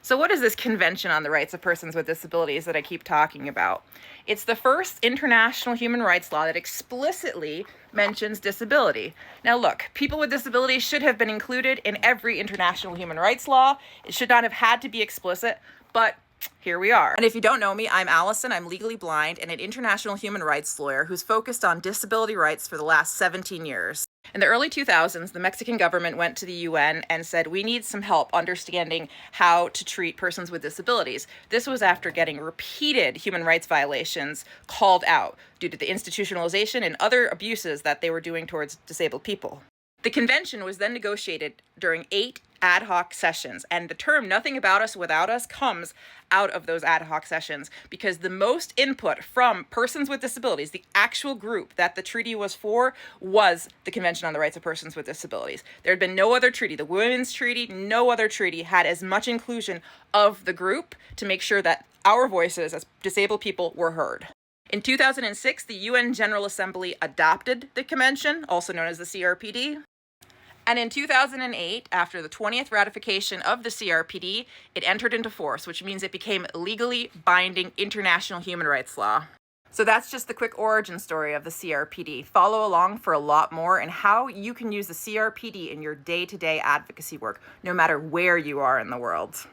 So what is this Convention on the Rights of Persons with Disabilities that I keep talking about? It's the first international human rights law that explicitly mentions disability. Now look, people with disabilities should have been included in every international human rights law. It should not have had to be explicit, but here we are. And if you don't know me, I'm Allison. I'm legally blind and an international human rights lawyer who's focused on disability rights for the last 17 years. In the early 2000s, the Mexican government went to the UN and said, we need some help understanding how to treat persons with disabilities. This was after getting repeated human rights violations called out due to the institutionalization and other abuses that they were doing towards disabled people. The convention was then negotiated during 8 ad hoc sessions, and the term "nothing about us without us" comes out of those ad hoc sessions because the most input from persons with disabilities, the actual group that the treaty was for, was the Convention on the Rights of Persons with Disabilities. There had been no other treaty, the Women's Treaty, no other treaty had as much inclusion of the group to make sure that our voices as disabled people were heard. In 2006, the UN General Assembly adopted the convention, also known as the CRPD. And in 2008, after the 20th ratification of the CRPD, it entered into force, which means it became legally binding international human rights law. So that's just the quick origin story of the CRPD. Follow along for a lot more and how you can use the CRPD in your day-to-day advocacy work, no matter where you are in the world.